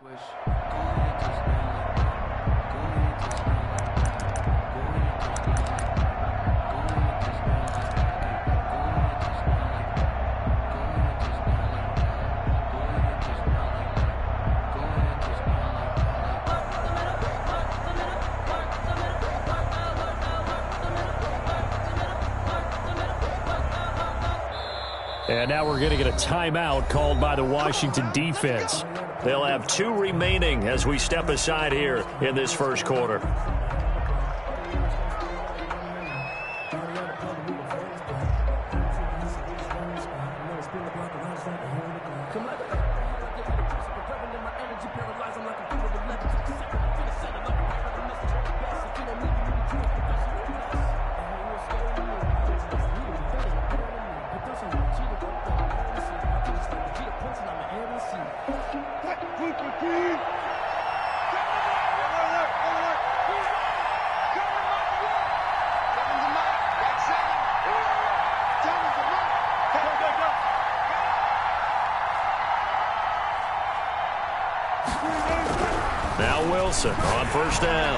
And now we're going to get a timeout called by the Washington defense. They'll have 2 remaining as we step aside here in this first quarter. Now Wilson on first down.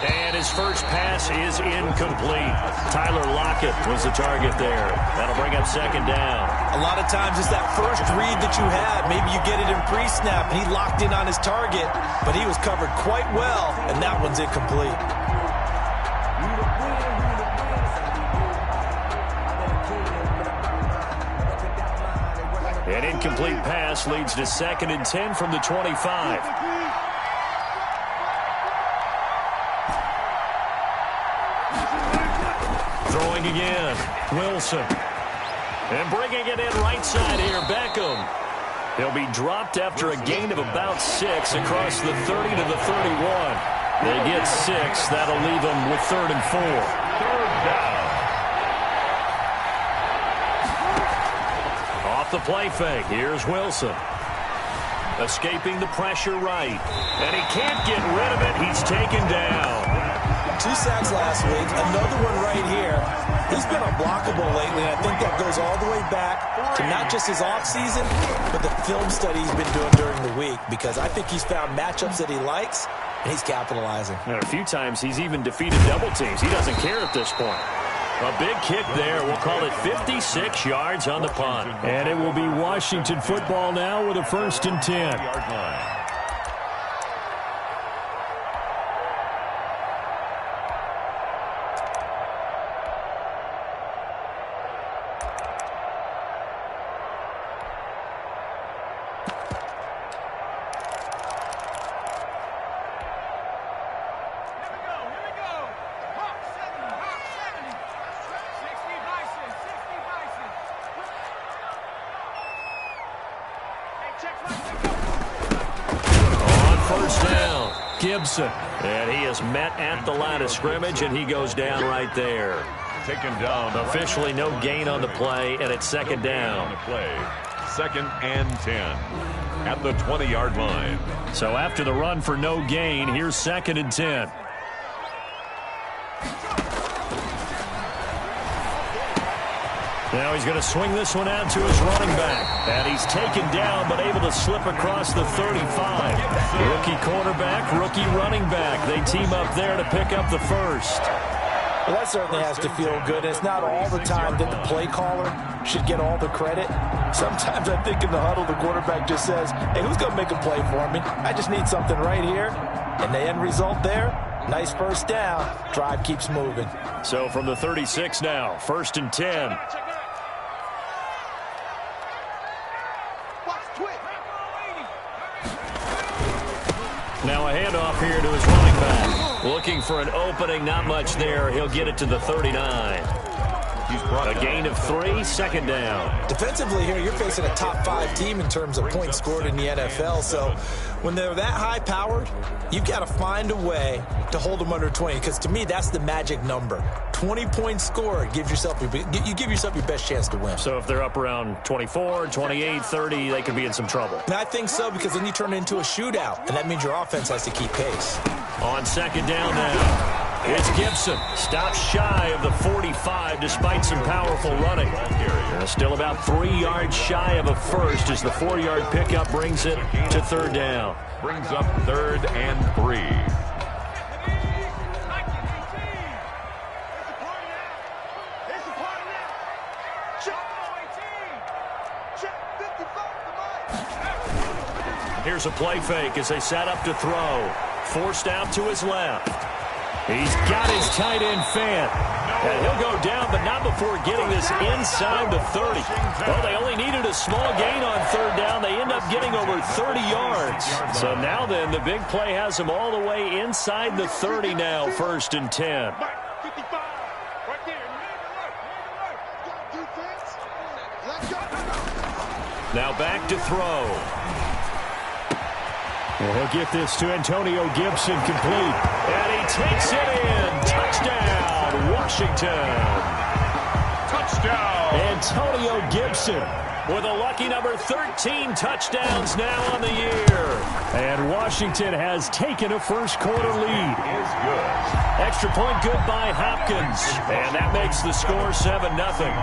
And his first pass is incomplete. Tyler Lockett was the target there. That'll bring up second down. A lot of times it's that first read that you have. Maybe you get it in pre-snap, and he locked in on his target, but he was covered quite well, and that one's incomplete. An incomplete pass leads to 2nd and 10 from the 25. Throwing again, Wilson. And bringing it in right side here, Beckham. He'll be dropped after a gain of about 6 across the 30 to the 31. They get 6. That'll leave them with 3rd and 4. 3rd down. Off the play fake, here's Wilson. Escaping the pressure right. And he can't get rid of it. He's taken down. 2 sacks last week, another one right here. He's been unblockable lately, and I think that goes all the way back to not just his offseason, but the film study he's been doing during the week, because I think he's found matchups that he likes, and he's capitalizing. And a few times he's even defeated double teams. He doesn't care at this point. A big kick there. We'll call it 56 yards on the punt. And it will be Washington football now with a 1st and 10. Gibson. And he is met at the line of scrimmage, and he goes down right there. Taken down. Officially no gain on the play, and it's 2nd down. On the play. 2nd and 10 at the 20-yard line. So after the run for no gain, here's 2nd and 10. Now he's going to swing this one out to his running back. And he's taken down, but able to slip across the 35. Rookie quarterback, rookie running back. They team up there to pick up the 1st. Well, that certainly has to feel good. It's not all the time that the play caller should get all the credit. Sometimes I think in the huddle, the quarterback just says, hey, who's going to make a play for me? I just need something right here. And the end result there, nice first down. Drive keeps moving. So from the 36 now, 1st and 10. Now a handoff here to his running back. Looking for an opening, not much there. He'll get it to the 39. A gain of 3, 2nd down. Defensively here, you're facing a top 5 team in terms of points scored in the NFL. So when they're that high-powered, you've got to find a way to hold them under 20. Because to me, that's the magic number. 20 points scored, you give yourself your best chance to win. So if they're up around 24, 28, 30, they could be in some trouble. And I think so, because then you turn it into a shootout, and that means your offense has to keep pace. On 2nd down now. It's Gibson. Stops shy of the 45 despite some powerful running. Still about 3 yards shy of a first as the 4-yard pickup brings it to third down. Brings up 3rd and 3. Here's a play fake as they set up to throw. Forced out to his left. He's got his tight end fan. And he'll go down, but not before getting this inside the 30. Well, they only needed a small gain on third down. They end up getting over 30 yards. So now then, the big play has them all the way inside the 30 now, 1st and 10. Now back to throw. And he'll get this to Antonio Gibson complete. And he takes it in. Touchdown, Washington. Touchdown. Antonio Gibson with a lucky number 13 touchdowns now on the year. And Washington has taken a first-quarter lead. Is good. Extra point good by Hopkins. And that makes the score 7-0. Nothing.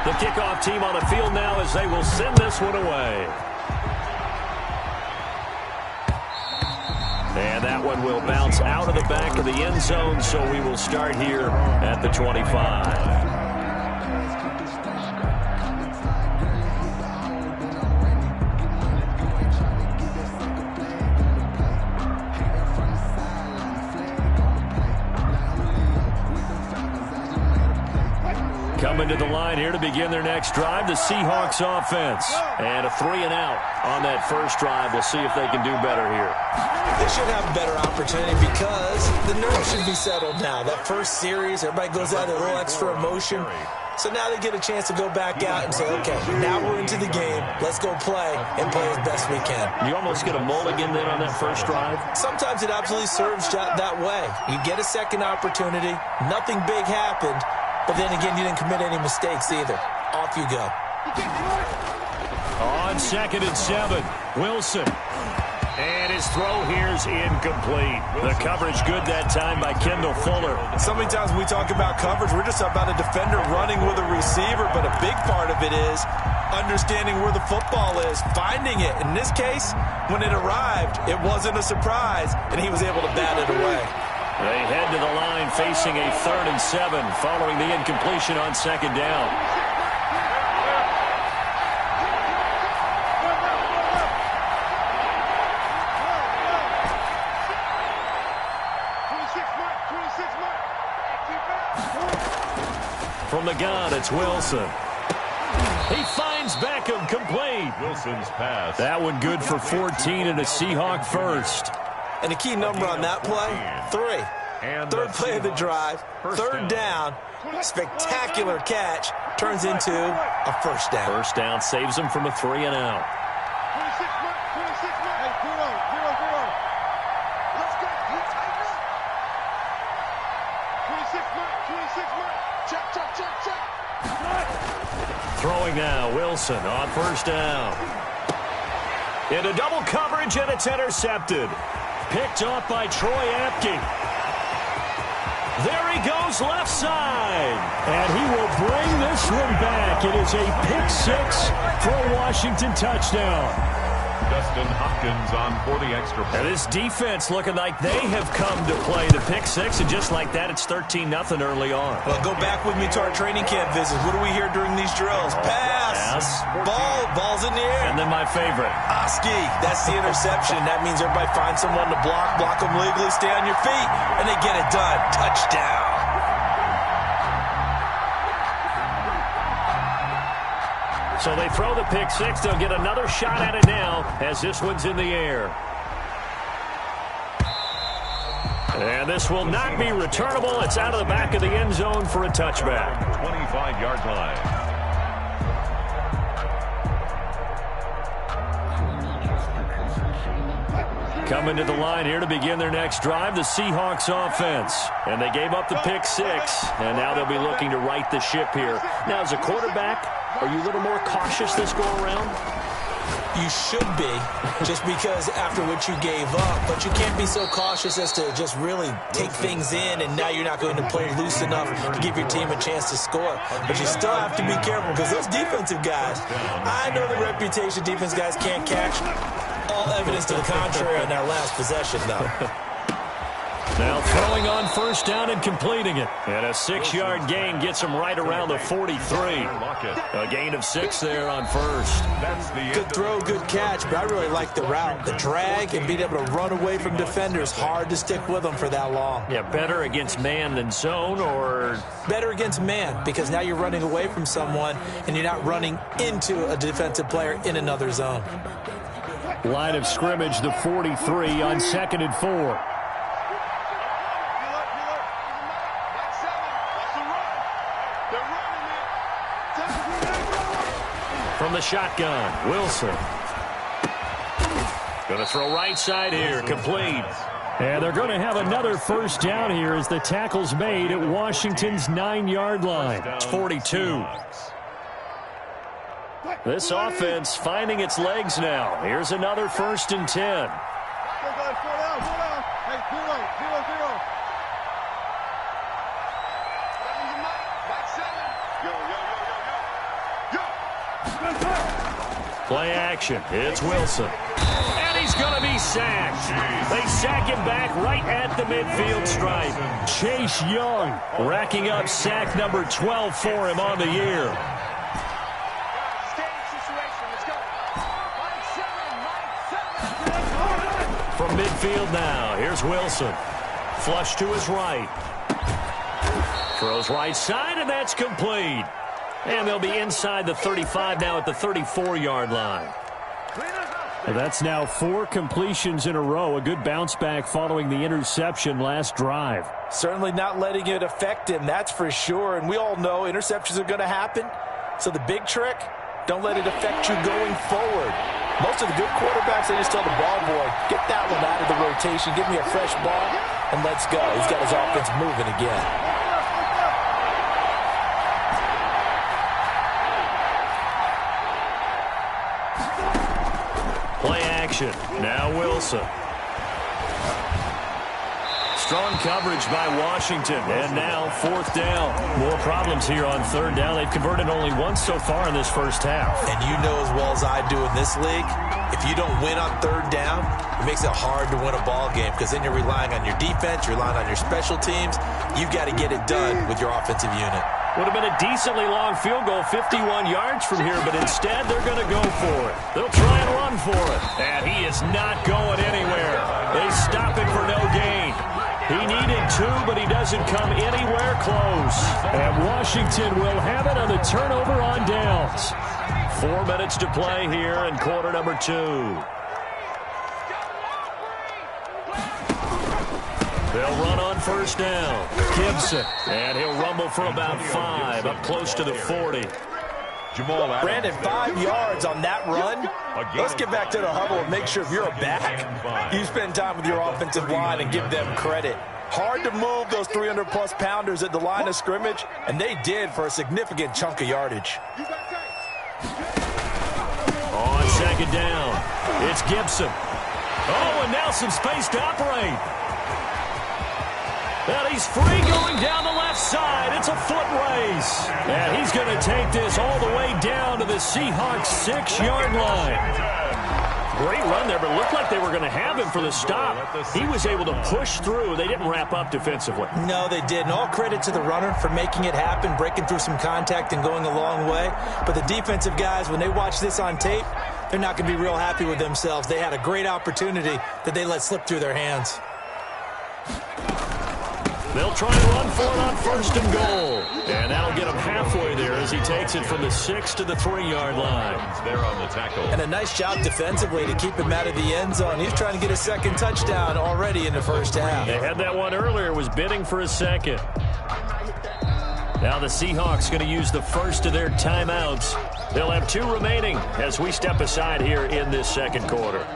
The kickoff team on the field now as they will send this one away. And that one will bounce out of the back of the end zone, so we will start here at the 25. Coming to the line here to begin their next drive, the Seahawks offense. And a 3-and-out on that first drive. We'll see if they can do better here. They should have a better opportunity because the nerves should be settled now. That first series, everybody goes out with a little extra emotion. So now they get a chance to go back out and say, okay, now we're into the game. Let's go play and play as best we can. You almost get a mulligan then on that first drive? Sometimes it absolutely serves that way. You get a second opportunity. Nothing big happened. But then again, you didn't commit any mistakes either. Off you go. On 2nd and 7, Wilson. And his throw here's incomplete. The coverage good that time by Kendall Fuller. So many times when we talk about coverage, we're just about a defender running with a receiver, but a big part of it is understanding where the football is, finding it. In this case, when it arrived, it wasn't a surprise, and he was able to bat it away. They head to the line facing a 3rd and 7 following the incompletion on 2nd down. From the gun, it's Wilson. He finds Beckham complete. Wilson's pass. That one good for 14 and a Seahawk first. And the key number on that play, 3. Third play of the drive, third down, spectacular catch, turns into a first down. First down saves him from a 3-and-out. Throwing now, Wilson on first down. Into double coverage, and it's intercepted. Picked off by Troy Apke. There he goes left side. And he will bring this one back. It is a pick 6 for a Washington touchdown. Dustin Hopkins on for the extra point. And this defense looking like they have come to play the pick 6. And just like that, it's 13-0 early on. Well, go back with me to our training camp visits. What do we hear during these drills? Pass. Ball's in the air. And then my favorite. Oski. That's the interception. That means everybody finds someone to block them legally, stay on your feet, and they get it done. Touchdown. So they throw the pick 6. They'll get another shot at it now as this one's in the air. And this will not be returnable. It's out of the back of the end zone for a touchback. 25-yard line. Coming to the line here to begin their next drive, the Seahawks offense. And they gave up the pick 6, and now they'll be looking to right the ship here. Now, as a quarterback, are you a little more cautious this go-around? You should be, just because after what you gave up. But you can't be so cautious as to just really take things in, and now you're not going to play loose enough to give your team a chance to score. But you still have to be careful, because those defensive guys, I know the reputation defense guys can't catch. All evidence to the contrary on that last possession, though. Now throwing on first down and completing it. And a 6-yard gain gets him right around the 43. A gain of 6 there on first. Good throw, good catch, but I really like the route. The drag and being able to run away from defenders, hard to stick with them for that long. Yeah, better against man than zone, or? Better against man, because now you're running away from someone and you're not running into a defensive player in another zone. Line of scrimmage, the 43 on 2nd and 4. From the shotgun, Wilson. Going to throw right side here, complete. And they're going to have another first down here as the tackle's made at Washington's 9-yard line. It's 42. This offense finding its legs now. Here's another 1st and 10. Play action. It's Wilson. And he's going to be sacked. They sack him back right at the midfield stripe. Chase Young racking up sack number 12 for him on the year. From midfield now, here's Wilson. Flush to his right. Throws right side, and that's complete. And they'll be inside the 35 now at the 34-yard line. Well, that's now 4 completions in a row. A good bounce back following the interception last drive. Certainly not letting it affect him, that's for sure. And we all know interceptions are going to happen. So the big trick, don't let it affect you going forward. Most of the good quarterbacks, they just tell the ball boy, get that one out of the rotation, give me a fresh ball, and let's go. He's got his offense moving again. Now Wilson. Strong coverage by Washington. And now 4th down. More problems here on 3rd down. They've converted only once so far in this first half. And you know as well as I do in this league, if you don't win on 3rd down, it makes it hard to win a ball game, because then you're relying on your defense, you're relying on your special teams. You've got to get it done with your offensive unit. Would have been a decently long field goal, 51 yards from here, but instead they're going to go for it. They'll try and run for it. And he is not going anywhere. They stop him for no gain. He needed 2, but he doesn't come anywhere close. And Washington will have it on the turnover on downs. 4 minutes to play here in quarter number 2. They'll run on first down. Gibson. And he'll rumble for about 5, up close to the 40. Brandon, 5 yards on that run. Let's get back to the huddle and make sure if you're a back, you spend time with your offensive line and give them credit. Hard to move those 300-plus pounders at the line of scrimmage, and they did for a significant chunk of yardage. On 2nd down, it's Gibson. Oh, and now some space to operate. And he's free going down the left side. It's a foot race. And he's going to take this all the way down to the Seahawks' 6-yard line. Great run there, but it looked like they were going to have him for the stop. He was able to push through. They didn't wrap up defensively. No, they didn't. All credit to the runner for making it happen, breaking through some contact and going a long way. But the defensive guys, when they watch this on tape, they're not going to be real happy with themselves. They had a great opportunity that they let slip through their hands. They'll try and run for it on 1st and goal. And that'll get him halfway there as he takes it from the 6 to the 3-yard line. There on the tackle. And a nice job defensively to keep him out of the end zone. He's trying to get a 2nd touchdown already in the first half. They had that one earlier, was bidding for a 2nd. Now the Seahawks going to use the first of their timeouts. They'll have 2 remaining as we step aside here in this 2nd quarter.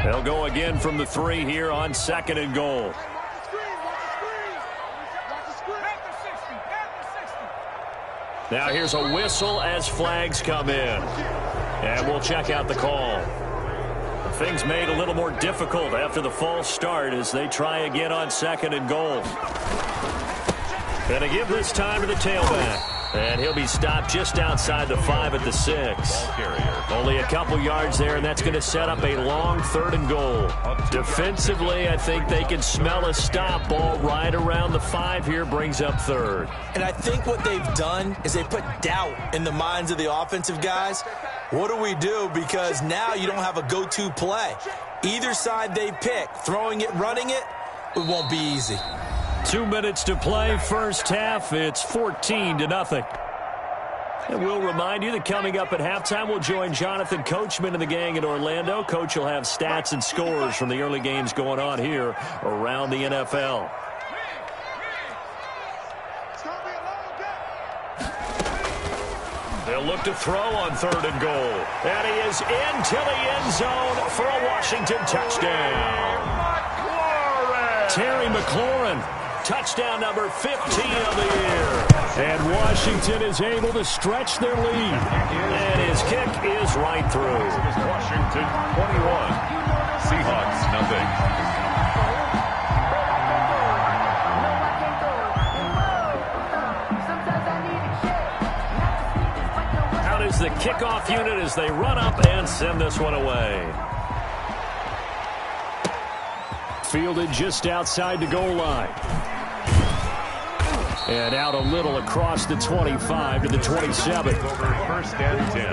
They'll go again from the 3 here on 2nd and goal. Now here's a whistle as flags come in. And we'll check out the call. Things made a little more difficult after the false start as they try again on 2nd and goal. Going to give this time to the tailback. And he'll be stopped just outside the 5 at the 6. Only a couple yards there, and that's going to set up a long 3rd and goal. Defensively, I think they can smell a stop ball right around the 5 here, brings up 3rd. And I think what they've done is they put doubt in the minds of the offensive guys. What do we do? Because now you don't have a go-to play. Either side they pick, throwing it, running it, it won't be easy. 2 minutes to play, first half. It's 14-0. And we'll remind you that coming up at halftime, we'll join Jonathan Coachman and the gang in Orlando. Coach will have stats and scores from the early games going on here around the NFL. They'll look to throw on 3rd and goal. And he is into the end zone for a Washington touchdown. Terry McLaurin. Touchdown number 15 of the year. And Washington is able to stretch their lead. And his kick is right through. Washington 21. Seahawks nothing. Out is the kickoff unit as they run up and send this one away. Fielded just outside the goal line. And out a little across the 25 to the 27. Over 1st and 10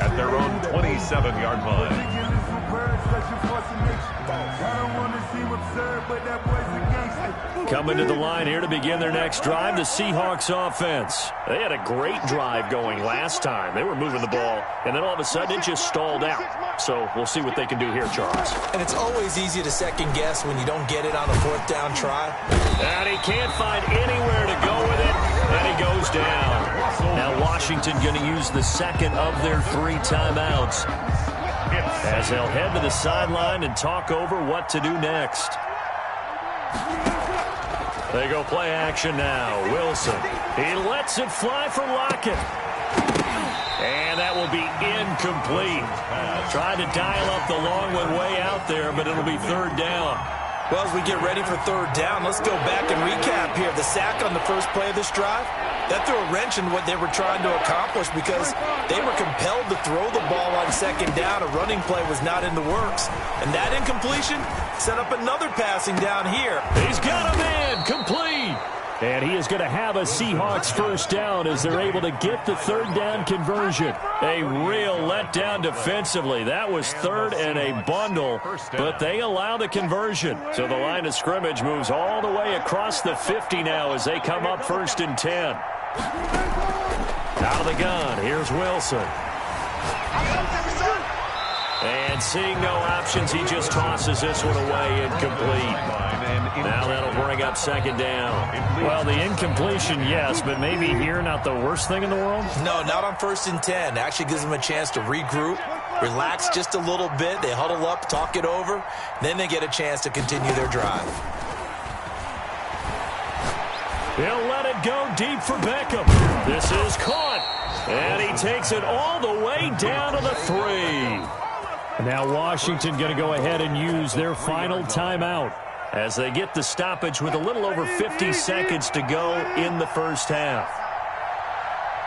at their own 27-yard line. Coming to the line here to begin their next drive, the Seahawks offense. They had a great drive going last time. They were moving the ball, and then all of a sudden it just stalled out. So we'll see what they can do here, Charles. And it's always easy to second guess when you don't get it on a 4th down try. And he can't find anywhere to go with it, and he goes down. Now Washington going to use the 2nd of their 3 timeouts as they'll head to the sideline and talk over what to do next. They go play action now. Wilson. He lets it fly for Lockett. And that will be incomplete. Trying to dial up the long one way out there, but it'll be 3rd down. Well, as we get ready for 3rd down, let's go back and recap here. The sack on the first play of this drive, that threw a wrench in what they were trying to accomplish because they were compelled to throw the ball on 2nd down. A running play was not in the works. And that incompletion set up another passing down here. He's got a man complete. And he is going to have a Seahawks 1st down as they're able to get the 3rd down conversion. A real letdown defensively. That was 3rd and a bundle, but they allow the conversion. So the line of scrimmage moves all the way across the 50 now as they come up 1st and 10. Out of the gun, here's Wilson. And seeing no options, he just tosses this one away, incomplete. Now that'll bring up 2nd down. Well, the incompletion, yes, but maybe here not the worst thing in the world? No, not on 1st and 10. Actually gives them a chance to regroup, relax just a little bit. They huddle up, talk it over. Then they get a chance to continue their drive. He'll let it go deep for Beckham. This is caught. And he takes it all the way down to the 3. Now Washington going to go ahead and use their final timeout as they get the stoppage with a little over 50 seconds to go in the 1st half.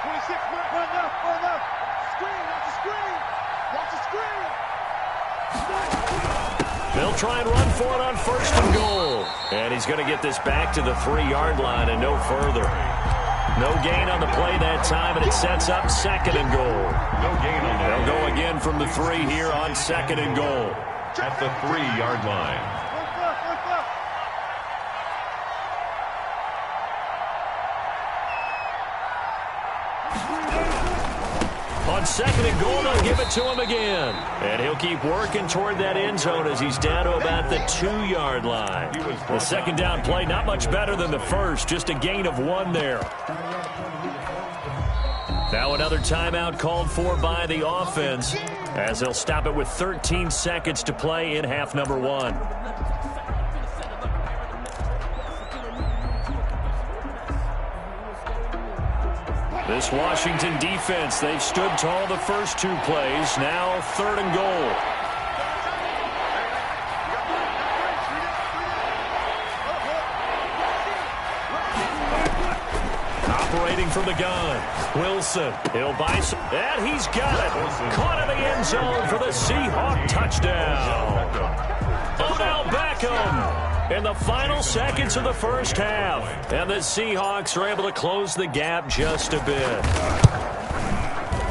26, run up. Screen, watch the screen. They'll try and run for it on 1st and goal. And he's going to get this back to the 3-yard line and no further. No gain on the play that time, and it sets up 2nd and goal. No gain on the They'll go again from the 3 here on 2nd and goal. at the 3-yard line. On 2nd and goal, they'll give it to him again. And he'll keep working toward that end zone as he's down to about the 2-yard line. The 2nd down play, not much better than the first, just a gain of 1 there. Now another timeout called for by the offense as they'll stop it with 13 seconds to play in half number 1. This Washington defense, they've stood tall the first 2 plays. Now 3rd and goal. Operating from the gun. Wilson. He'll buy some. And he's got it. Caught in the end zone for the Seahawk touchdown. Odell Beckham in the final seconds of the first half. And the Seahawks are able to close the gap just a bit.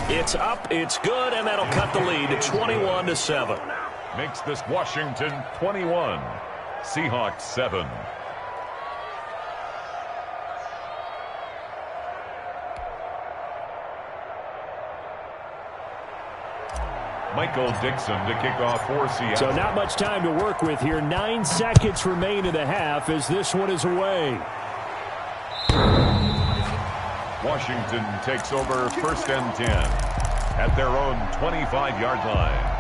It's up, it's good, and that'll cut the lead to 21-7. Makes this Washington 21, Seahawks 7. Michael Dixon to kick off for Seattle. So not much time to work with here. 9 seconds remain in the half as this one is away. Washington takes over 1st and 10 at their own 25-yard line.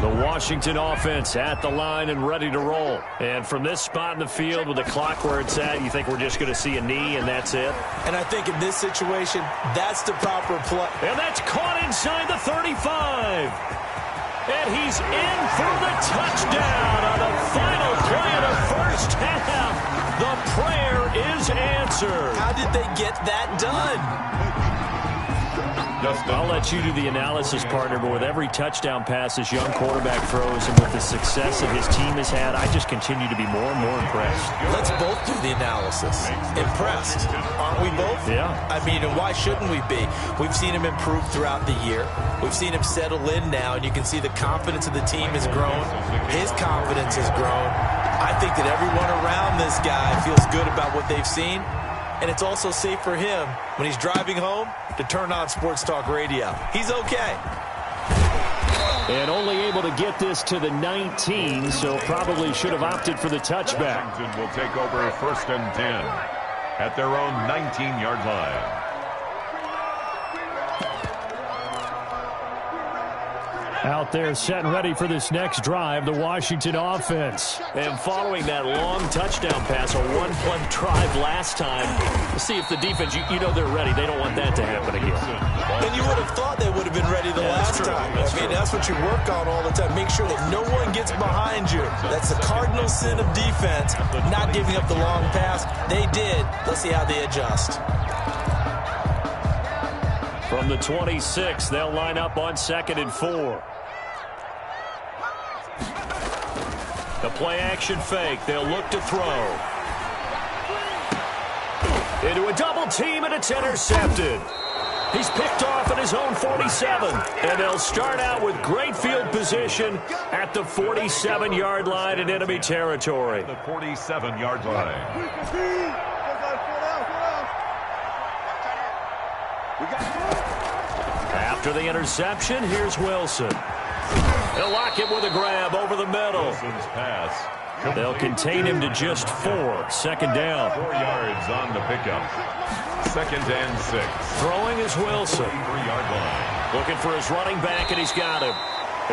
The Washington offense at the line and ready to roll. And from this spot in the field with the clock where it's at, you think we're just going to see a knee and that's it? And I think in this situation, that's the proper play. And that's caught inside the 35. And he's in for the touchdown on the final play of the first half. The prayer is answered. How did they get that done? I'll let you do the analysis, partner, but with every touchdown pass this young quarterback throws and with the success that his team has had, I just continue to be more and more impressed. Let's both do the analysis. Impressed. Aren't we both? Yeah. I mean, and why shouldn't we be? We've seen him improve throughout the year. We've seen him settle in now, and you can see the confidence of the team has grown. His confidence has grown. I think that everyone around this guy feels good about what they've seen. And it's also safe for him when he's driving home to turn on Sports Talk Radio. He's okay. And only able to get this to the 19, so probably should have opted for the touchback. Washington will take over 1st and 10 at their own 19-yard line. Out there set and ready for this next drive, the Washington offense. And following that long touchdown pass, a one-play drive last time, let's see if the defense, you know they're ready. They don't want that to happen again. And you would have thought they would have been ready the last time. That's what you work on all the time. Make sure that no one gets behind you. That's the cardinal sin of defense, not giving up the long pass. They did. Let's see how they adjust. From the 26, they'll line up on 2nd and 4. The play-action fake. They'll look to throw. Into a double team, and it's intercepted. He's picked off at his own 47. And they'll start out with great field position at the 47-yard line in enemy territory. The 47-yard line. After the interception, here's Wilson. They'll lock it with a grab over the middle. Wilson's pass. They'll contain him to just 4. 2nd down. 4 yards on the pickup. 2nd and 6. Throwing is Wilson. 3-yard line. Looking for his running back, and he's got him.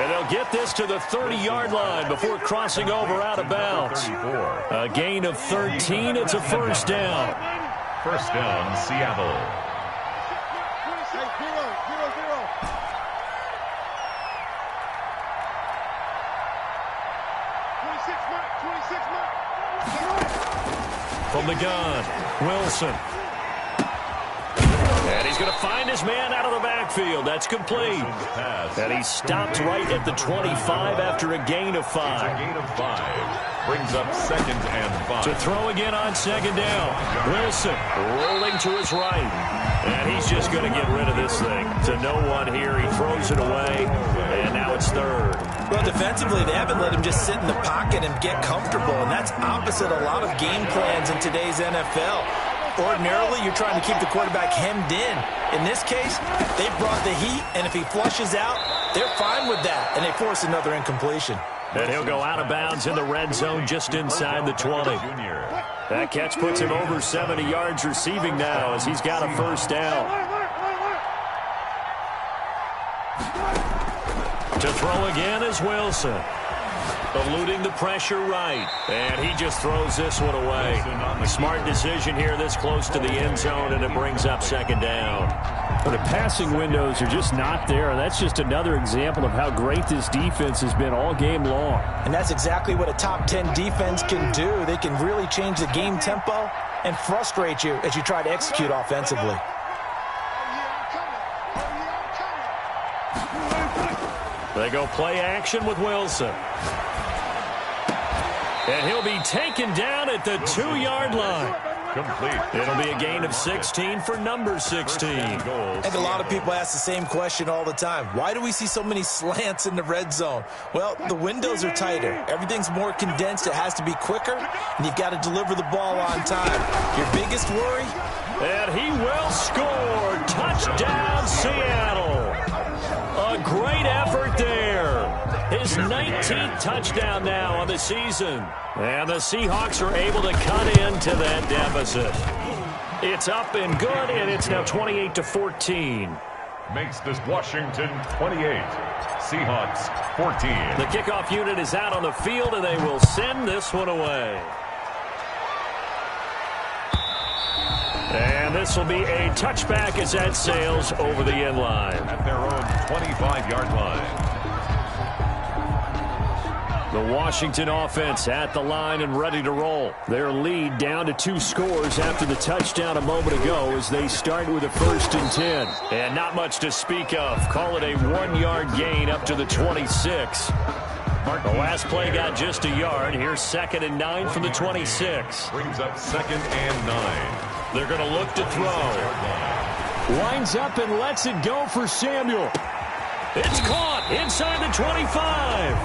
And they'll get this to the 30-yard line before crossing over out of bounds. 34. A gain of 13. It's a 1st down. 1st down, Seattle. From the gun, Wilson. And he's going to find his man out of the backfield. That's complete. And he stopped right at the 25 after a gain of 5. It's a gain of 5. Brings up 2nd and 5. To throw again on 2nd down. Wilson rolling to his right. And he's just going to get rid of this thing. To no one here. He throws it away. And now it's 3rd. Well, defensively, they haven't let him just sit in the pocket and get comfortable. And that's opposite a lot of game plans in today's NFL. Ordinarily, you're trying to keep the quarterback hemmed in. In this case, they brought the heat, and if he flushes out, they're fine with that, and they force another incompletion. And he'll go out of bounds in the red zone just inside the 20. That catch puts him over 70 yards receiving now as he's got a 1st down. To throw again is Wilson. Eluding the pressure right. And he just throws this one away. Smart decision here this close to the end zone, and it brings up second down. But the passing windows are just not there. That's just another example of how great this defense has been all game long. And that's exactly what a top 10 defense can do. They can really change the game tempo and frustrate you as you try to execute offensively. They go play action with Wilson. And he'll be taken down at the 2-yard line. Complete. It'll be a gain of 16 for number 16. I think a lot of people ask the same question all the time. Why do we see so many slants in the red zone? Well, the windows are tighter. Everything's more condensed. It has to be quicker, and you've got to deliver the ball on time. Your biggest worry? And he will score. Touchdown, Seattle. A great effort there. His 19th touchdown now on the season. And the Seahawks are able to cut into that deficit. It's up and good, and it's now 28-14. Makes this Washington 28. Seahawks 14. The kickoff unit is out on the field, and they will send this one away. And this will be a touchback as that sails over the end line. At their own 25-yard line. The Washington offense at the line and ready to roll. Their lead down to 2 scores after the touchdown a moment ago as they start with a 1st and 10. And not much to speak of. Call it a 1-yard gain up to the 26. The last play got just a yard. Here's 2nd and 9 from the 26. Brings up 2nd and 9. They're going to look to throw. Winds up and lets it go for Samuel. It's caught inside the 25.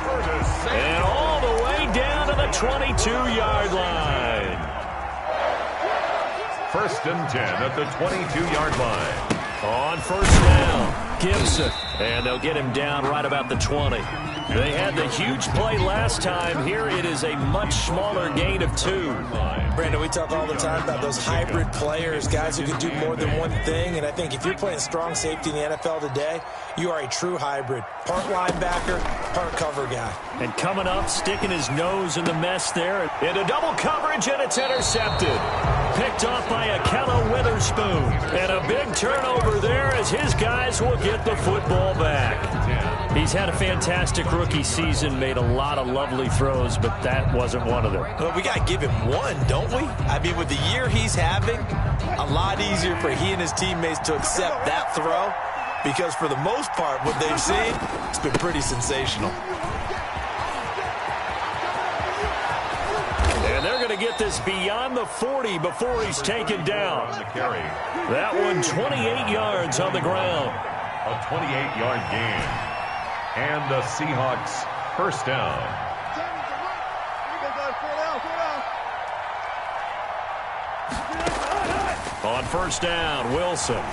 And all the way down to the 22-yard line. 1st and 10 at the 22-yard line. On 1st down, Gibson. And they'll get him down right about the 20. They had the huge play last time. Here it is a much smaller gain of 2. Brandon, we talk all the time about those hybrid players, guys who can do more than one thing. And I think if you're playing strong safety in the NFL today, you are a true hybrid. Part linebacker, part cover guy. And coming up, sticking his nose in the mess there. Into double coverage, and it's intercepted. Picked off by Akello Witherspoon. And a big turnover there as his guys will get the football back. He's had a fantastic rookie season, made a lot of lovely throws, but that wasn't one of them. Well, we got to give him one, don't we? I mean, with the year he's having, a lot easier for he and his teammates to accept that throw because for the most part, what they've seen, it's been pretty sensational. And they're going to get this beyond the 40 before he's taken down. That one 28 yards on the ground. A 28-yard gain. And the Seahawks 1st down. On 1st down, Wilson.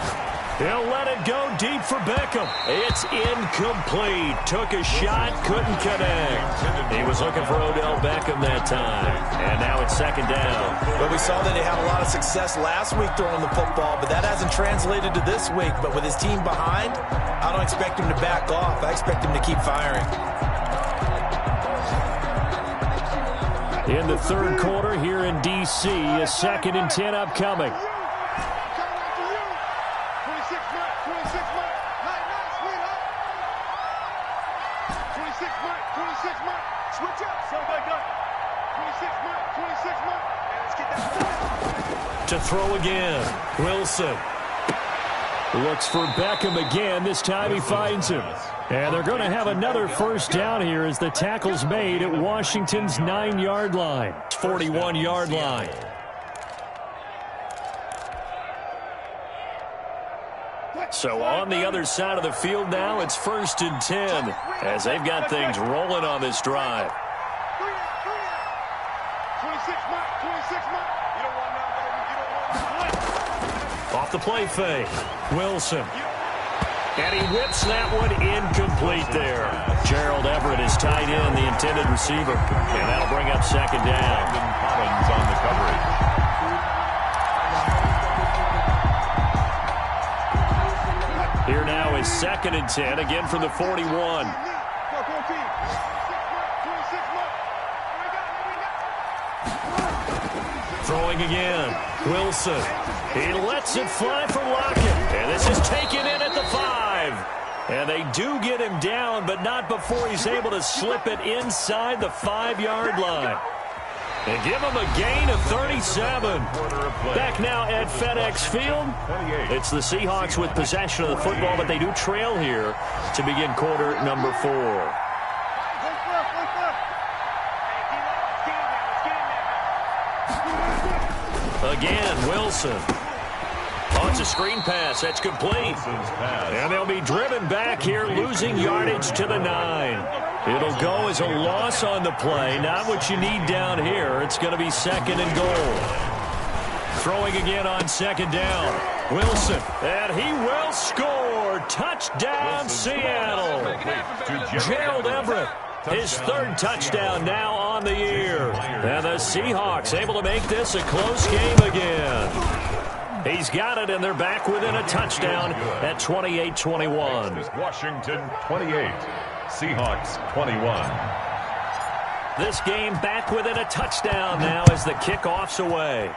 He'll let it go deep for Beckham. It's incomplete. Took a shot, couldn't connect. He was looking for Odell Beckham that time. And now it's 2nd down. Well, we saw that he had a lot of success last week throwing the football, but that hasn't translated to this week. But with his team behind, I don't expect him to back off. I expect him to keep firing. In the 3rd quarter here in D.C., a 2nd and 10 upcoming. To throw again, Wilson. Looks for Beckham again. This time he finds him. And they're going to have another 1st down here as the tackle's made at Washington's 9-yard line. 41-yard line. So on the other side of the field now, it's 1st and 10 as they've got things rolling on this drive. Off the play fake, Wilson. And he whips that one incomplete there. Gerald Everett is tied in, the intended receiver. And that'll bring up 2nd down. Collins on the coverage. Here now is 2nd and 10, again from the 41. Throwing again. Wilson. He lets it fly for Lockett. And this is taken in at the 5. And they do get him down, but not before he's able to slip it inside the 5-yard line. And give him a gain of 37. Back now at FedEx Field. It's the Seahawks with possession of the football, but they do trail here to begin quarter number 4. Again, Wilson. Oh, it's a screen pass. That's complete. And they'll be driven back here, losing yardage to the 9. It'll go as a loss on the play. Not what you need down here. It's going to be 2nd and goal. Throwing again on 2nd down. Wilson. And he will score. Touchdown, Seattle. Gerald Everett. His 3rd touchdown now on the year. And the Seahawks able to make this a close game again. He's got it, and they're back within a touchdown at 28-21. Washington 28, Seahawks 21. This game back within a touchdown now as the kickoff's away.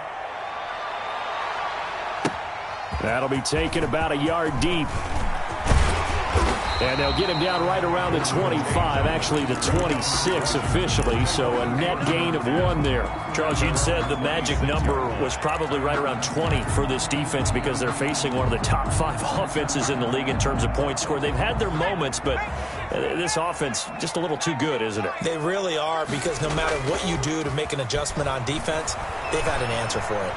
That'll be taken about a yard deep. And they'll get him down right around the 25, actually the 26 officially, so a net gain of 1 there. Charles, you'd said the magic number was probably right around 20 for this defense because they're facing one of the top 5 offenses in the league in terms of points scored. They've had their moments, but this offense just a little too good, isn't it? They really are, because no matter what you do to make an adjustment on defense, they've had an answer for it.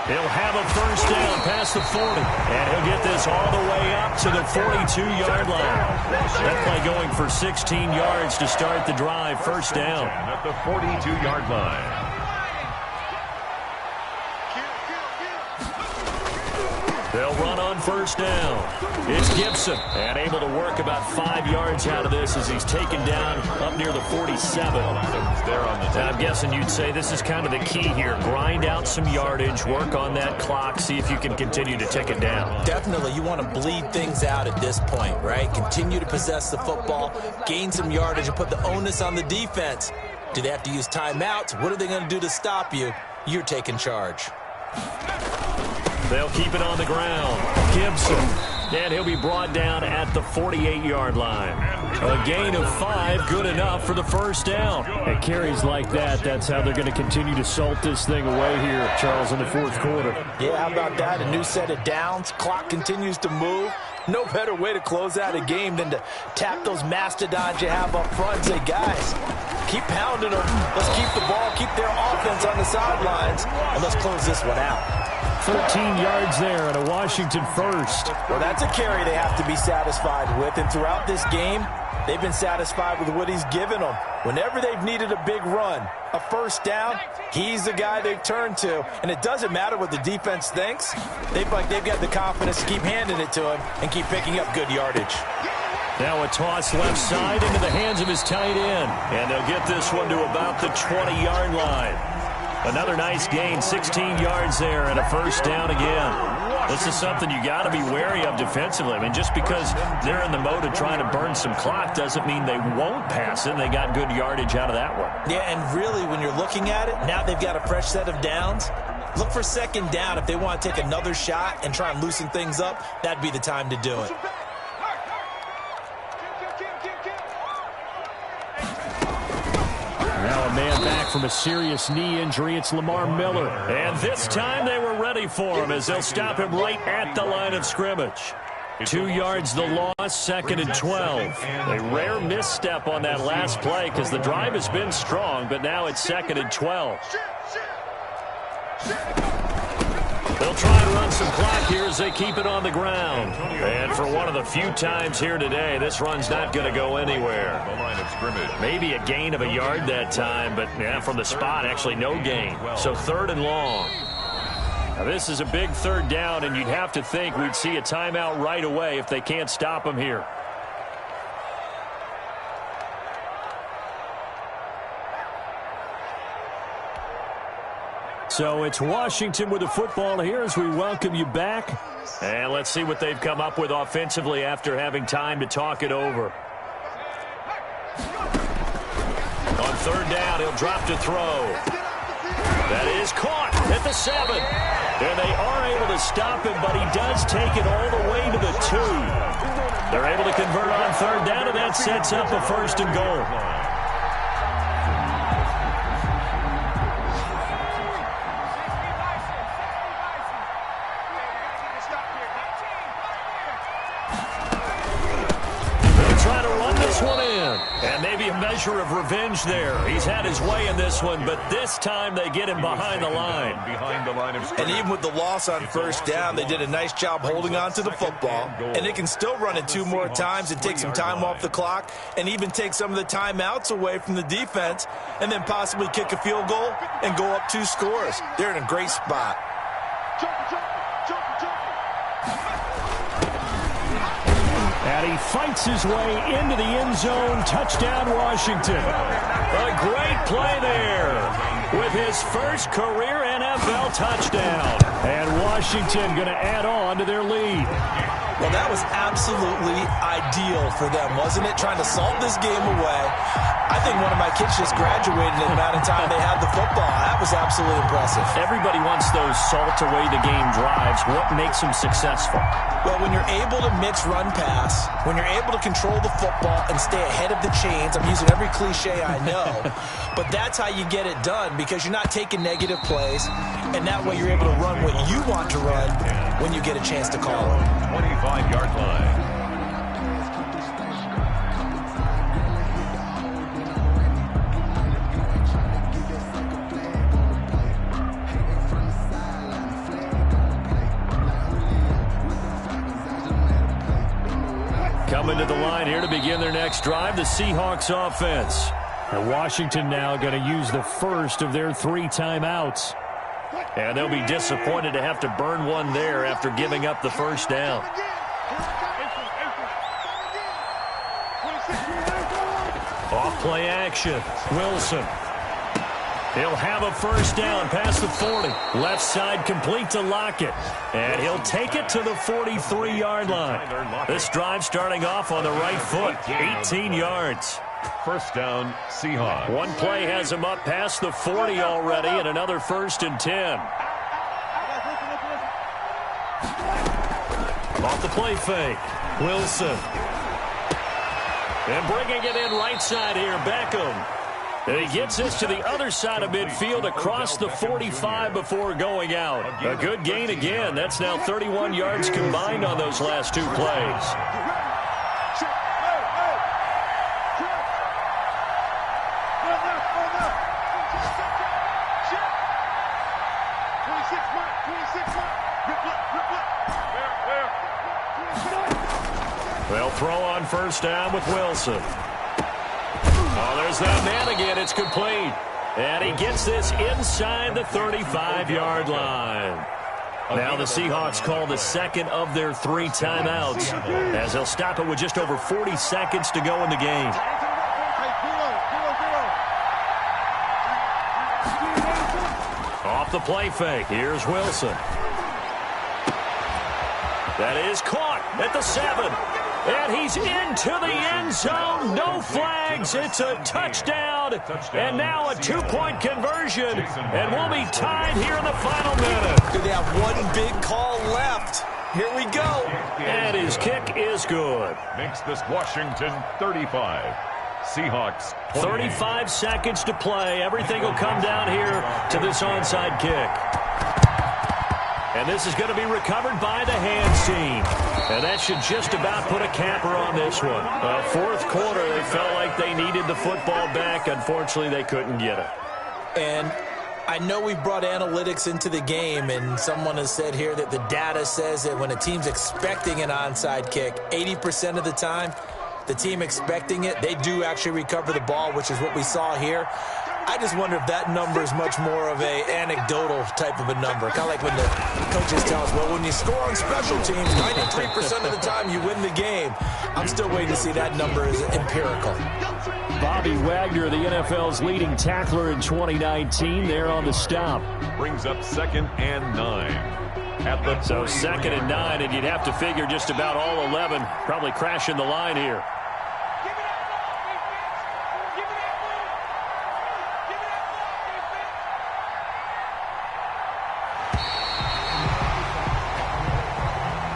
He'll have a first down past the 40, and he'll get this all the way up to the 42-yard line. That play going for 16 yards to start the drive. First down. At the 42-yard line. They'll run on first down. It's Gibson, and able to work about 5 yards out of this as he's taken down up near the 47. And I'm guessing you'd say this is kind of the key here. Grind out some yardage, work on that clock, see if you can continue to tick it down. Definitely, you want to bleed things out at this point, right? Continue to possess the football, gain some yardage, and put the onus on the defense. Do they have to use timeouts? What are they going to do to stop you? You're taking charge. They'll keep it on the ground. Gibson. And he'll be brought down at the 48-yard line. A gain of 5, good enough for the first down. At carries like that, that's how they're going to continue to salt this thing away here, Charles, in the 4th quarter. Yeah, how about that? A new set of downs. Clock continues to move. No better way to close out a game than to tap those mastodons you have up front and say, guys, keep pounding them. Let's keep the ball, keep their offense on the sidelines, and let's close this one out. 13 yards there and a Washington first. Well, that's a carry they have to be satisfied with. And throughout this game, they've been satisfied with what he's given them. Whenever they've needed a big run, a first down, he's the guy they've turned to. And it doesn't matter what the defense thinks. They've got the confidence to keep handing it to him and keep picking up good yardage. Now a toss left side into the hands of his tight end. And they'll get this one to about the 20-yard line. Another nice gain, 16 yards there, and a first down again. This is something you got to be wary of defensively. I mean, just because they're in the mode of trying to burn some clock doesn't mean they won't pass it, and they got good yardage out of that one. Yeah, and really, when you're looking at it, now they've got a fresh set of downs. Look for 2nd down. If they want to take another shot and try and loosen things up, that'd be the time to do it. Now a man back from a serious knee injury. It's Lamar Miller. And this time they were ready for him as they'll stop him right at the line of scrimmage. 2 yards the loss, 2nd and 12. A rare misstep on that last play because the drive has been strong, but now it's 2nd and 12. They'll try to run some clock here as they keep it on the ground. And for one of the few times here today, this run's not going to go anywhere. Maybe a gain of a yard that time, but yeah, from the spot, actually no gain. So 3rd and long. Now this is a big 3rd down, and you'd have to think we'd see a timeout right away if they can't stop him here. So it's Washington with the football here as we welcome you back. And let's see what they've come up with offensively after having time to talk it over. On third down. He'll drop to throw. That is caught at the 7. And they are able to stop him, but he does take it all the way to the 2. They're able to convert on third down, and that sets up a 1st and goal. And maybe a measure of revenge there. He's had his way in this one, but this time they get him behind the line. And even with the loss on first down, they did a nice job holding on to the football. And they can still run it 2 more times and take some time off the clock and even take some of the timeouts away from the defense and then possibly kick a field goal and go up 2 scores. They're in a great spot. And he fights his way into the end zone. Touchdown, Washington. A great play there with his first career NFL touchdown. And Washington going to add on to their lead. Well, that was absolutely ideal for them, wasn't it? Trying to salt this game away. I think one of my kids just graduated in the amount of time they had the football. That was absolutely impressive. Everybody wants those salt-away-the-game drives. What makes them successful? Well, when you're able to mix run-pass, when you're able to control the football and stay ahead of the chains, I'm using every cliche I know, but that's how you get it done because you're not taking negative plays, and that way you're able to run what you want to run when you get a chance to call it. 25-yard line. Coming to the line here to begin their next drive, the Seahawks offense. And Washington now going to use the first of their 3 timeouts. And they'll be disappointed to have to burn one there after giving up the first down. Off play action. Wilson. He'll have a first down past the 40. Left side complete to Lockett. And he'll take it to the 43-yard line. This drive starting off on the right foot. 18 yards. First down, Seahawks. One play has him up past the 40 already, and another 1st and 10. Off the play fake. Wilson. And bringing it in right side here, Beckham. And he gets this to the other side of midfield across the 45 before going out. A good gain again. That's now 31 yards combined on those last 2 plays. They'll throw on first down with Wilson. Oh, there's that man again. It's complete. And he gets this inside the 35-yard line. Now the Seahawks call the second of their 3 timeouts as they'll stop it with just over 40 seconds to go in the game. Off the play fake. Here's Wilson. That is caught at the 7. And he's into the end zone. No flags. It's a touchdown. And now a 2-point conversion. And we'll be tied here in the final minute. Do they have one big call left? Here we go. And his kick is good. Makes this Washington 35. Seahawks 20. 35 seconds to play. Everything will come down here to this onside kick. And this is going to be recovered by the hands team. And that should just about put a capper on this one. Fourth quarter, they felt like they needed the football back. Unfortunately, they couldn't get it. And I know we've brought analytics into the game, and someone has said here that the data says that when a team's expecting an onside kick, 80% of the time, the team expecting it, they do actually recover the ball, which is what we saw here. I just wonder if that number is much more of a anecdotal type of a number. Kind of like when the coaches tell us, well, when you score on special teams, 93% of the time you win the game. I'm still waiting to see that number is empirical. Bobby Wagner, the NFL's leading tackler in 2019, there on the stop. Brings up 2nd and 9. At the so 2nd and 9, and you'd have to figure just about all 11 probably crashing the line here.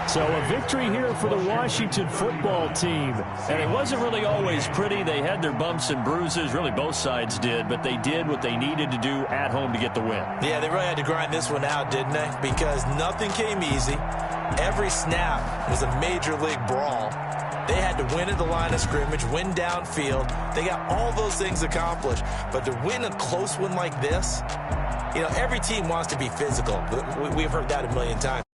So a victory here for the Washington football team. And it wasn't really always pretty. They had their bumps and bruises. Really, both sides did. But they did what they needed to do at home to get the win. Yeah, they really had to grind this one out, didn't they? Because nothing came easy. Every snap was a major league brawl. They had to win at the line of scrimmage, win downfield. They got all those things accomplished. But to win a close one like this, you know, every team wants to be physical. We've heard that a million times.